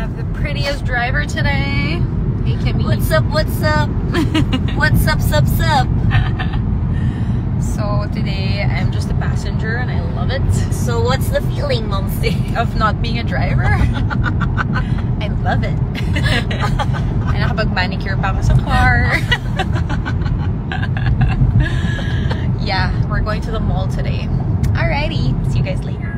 have the prettiest driver today. Hey, Kimmy. What's up? What's up? What's up, sup? So today I'm just a passenger and I love it. So what's the feeling, Momsy? Of not being a driver? I love it. Ay, nakapag-manicure pa ako sa car. Yeah, we're going to the mall today. Alrighty, see you guys later.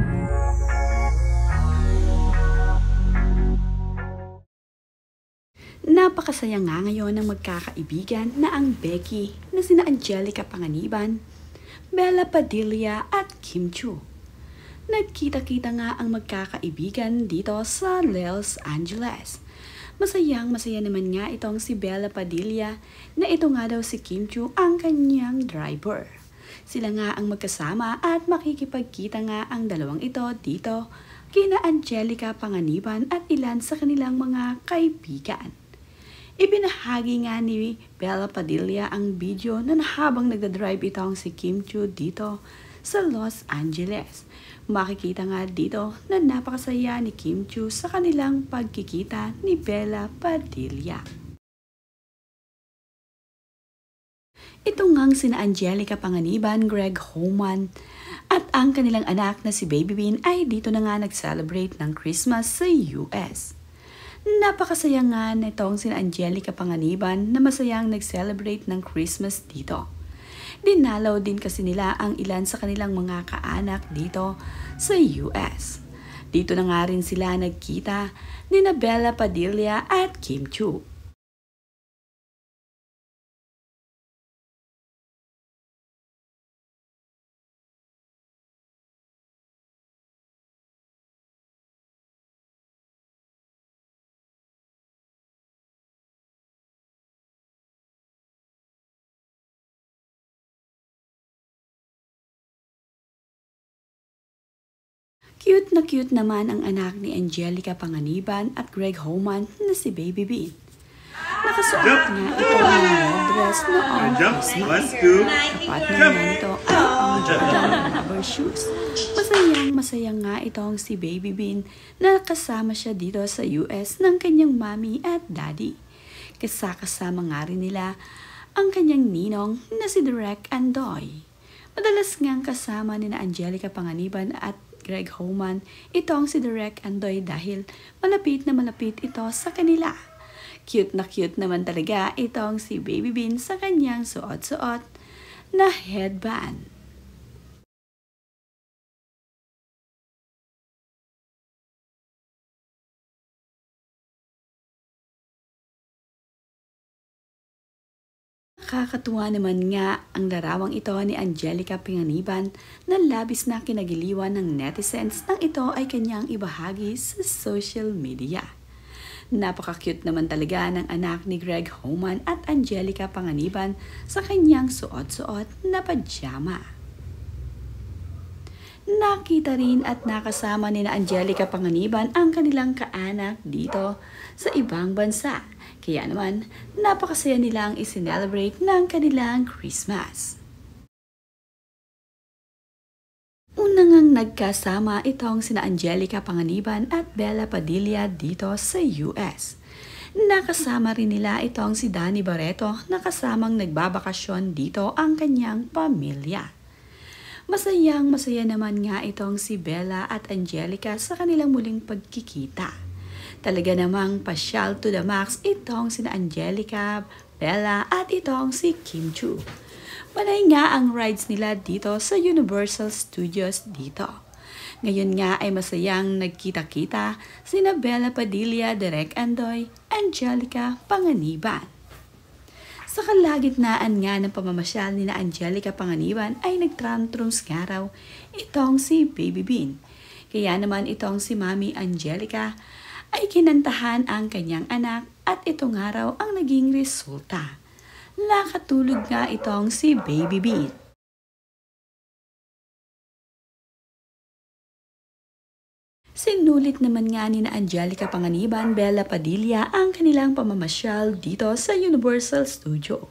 Napakasaya nga ngayon ng magkakaibigan na ang Becky na sina Angelica Panganiban, Bella Padilla at Kim Chiu. Nagkita-kita nga ang magkakaibigan dito sa Los Angeles. Masayang-masaya naman nga itong si Bella Padilla na ito nga daw si Kim Chiu ang kanyang driver. Sila nga ang magkasama at makikipagkita nga ang dalawang ito dito kina Angelica Panganiban at ilan sa kanilang mga kaibigan. Ibinahagi nga ni Bella Padilla ang video na habang nagdadrive itong si Kim Chiu dito sa Los Angeles. Makikita nga dito na napakasaya ni Kim Chiu sa kanilang pagkikita ni Bella Padilla. Ito ngang sina Angelica Panganiban, Greg Homan at ang kanilang anak na si Baby Bean ay dito na nga nag-celebrate ng Christmas sa US. Napakasaya nga nitong sina Angelica Panganiban na masayang nag-celebrate ng Christmas dito. Dinalaw din kasi nila ang ilan sa kanilang mga kaanak dito sa US. Dito na nga rin sila nagkita ni Bella Padilla at Kim Chiu. Cute na cute naman ang anak ni Angelica Panganiban at Greg Homan na si Baby Bean. Nakasuot nga ito ng red dress noong Christmas. Tapat na nga nito ang Jordan rubber shoes. Masayang-masayang nga itong si Baby Bean na kasama siya dito sa US ng kanyang mommy at daddy. Kasama nga rin nila ang kanyang ninong na si Derek Andoy. Madalas ngang kasama ni Angelica Panganiban at Greg Homan itong si Derek Andoy dahil malapit na malapit ito sa kanila. Cute na cute naman talaga itong si Baby Bean sa kanyang suot-suot na headband. Nakakatuwa naman nga ang larawang ito ni Angelica Panganiban na labis na kinagiliwan ng netizens nang ito ay kanyang ibahagi sa social media. Napaka-cute naman talaga ng anak ni Greg Homan at Angelica Panganiban sa kanyang suot-suot na pajama. Nakita rin at nakasama ni Angelica Panganiban ang kanilang kaanak dito sa ibang bansa. Kaya naman, napakasaya nilang isinelebrate ng kanilang Christmas. Una ngang nagkasama itong sina Angelica Panganiban at Bella Padilla dito sa US. Nakasama rin nila itong si Danny Barreto na kasamang nagbabakasyon dito ang kanyang pamilya. Masayang-masaya naman nga itong si Bella at Angelica sa kanilang muling pagkikita. Talaga namang pasyal to the max itong sina Angelica, Bella at itong si Kim Chiu. Panay nga ang rides nila dito sa Universal Studios dito. Ngayon nga ay masayang nagkita-kita sina Bella Padilla, Derek Andoy, Angelica Panganiban. Sa kalagitnaan nga ng pamamasyal ni Angelica Panganiban ay nagtantrums nga raw itong si Baby Bean. Kaya naman itong si Mami Angelica ay kinantahan ang kanyang anak at ito nga raw ang naging resulta. Nakatulog nga itong si Baby Bean. Sinulit naman nga ni Angelica Panganiban, Bella Padilla ang kanilang pamamasyal dito sa Universal Studio.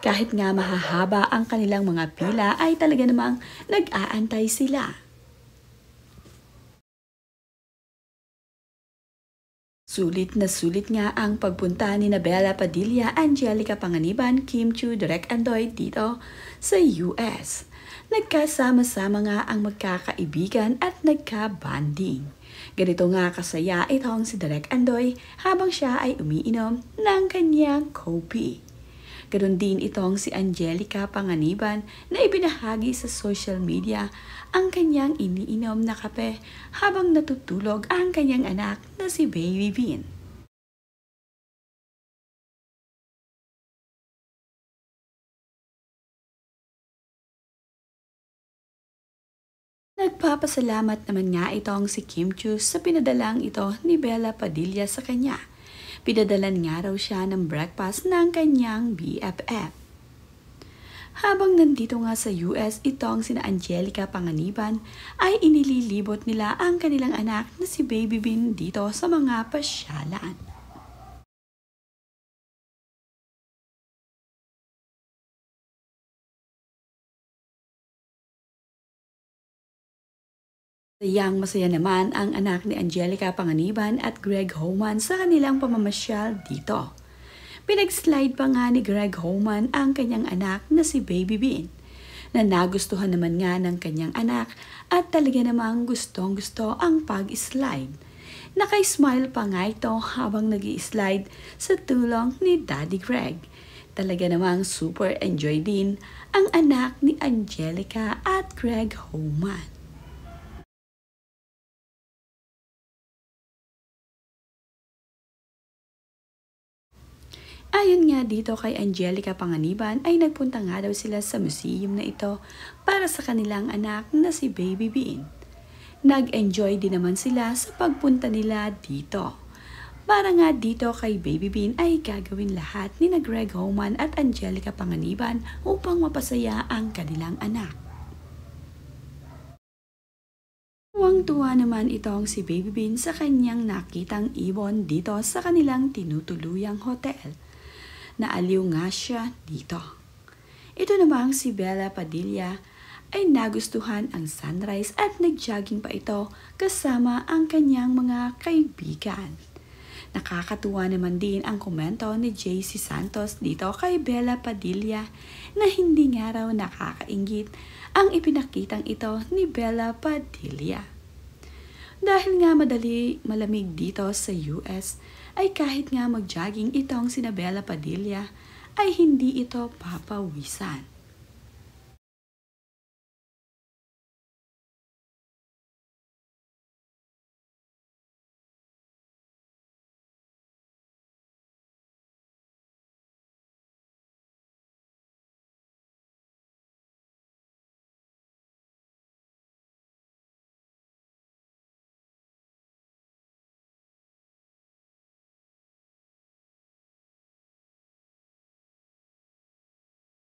Kahit nga mahahaba ang kanilang mga pila ay talaga namang nag-aantay sila. Sulit na sulit nga ang pagpunta ni Bella Padilla, Angelica Panganiban, Kim Chiu, Direk Andoy dito sa US. Nagkasama-sama nga ang magkakaibigan at nagka-bonding. Ganito nga kasaya itong si Direk Andoy habang siya ay umiinom ng kanyang kopi. Ganon din itong si Angelica Panganiban na ibinahagi sa social media ang kanyang iniinom na kape habang natutulog ang kanyang anak na si Baby Bean. Nagpapasalamat naman nga itong si Kim Chiu sa pinadalang ito ni Bella Padilla sa kanya. Pinadalan nga raw siya ng breakfast ng kanyang BFF. Habang nandito nga sa US, itong sina Angelica Panganiban ay inililibot nila ang kanilang anak na si Baby Bean dito sa mga pasyalan. Masaya naman ang anak ni Angelica Panganiban at Greg Homan sa kanilang pamamasyal dito. Pinag-slide pa nga ni Greg Homan ang kanyang anak na si Baby Bean, na nagustuhan naman nga ng kanyang anak at talaga namang gustong-gusto ang pag-slide. Naka-smile pa nga ito habang nag-i-slide sa tulong ni Daddy Greg. Talaga namang super enjoy din ang anak ni Angelica at Greg Homan. Ayon nga dito kay Angelica Panganiban ay nagpunta nga daw sila sa museum na ito para sa kanilang anak na si Baby Bean. Nag-enjoy din naman sila sa pagpunta nila dito. Para nga dito kay Baby Bean ay gagawin lahat ni na Greg Homan at Angelica Panganiban upang mapasaya ang kanilang anak. Tuwang-tuwa naman itong si Baby Bean sa kanyang nakitang ibon dito sa kanilang tinutuluyang hotel. Naaliw nga siya dito. Ito namang si Bella Padilla ay nagustuhan ang sunrise at nag-jogging pa ito kasama ang kanyang mga kaibigan. Nakakatuwa naman din ang komento ni JC Santos dito kay Bella Padilla na hindi nga raw nakakainggit ang ipinakitang ito ni Bella Padilla. Dahil nga malamig dito sa US, ay kahit nga mag-jogging itong sina Bella Padilla, ay hindi ito papawisan.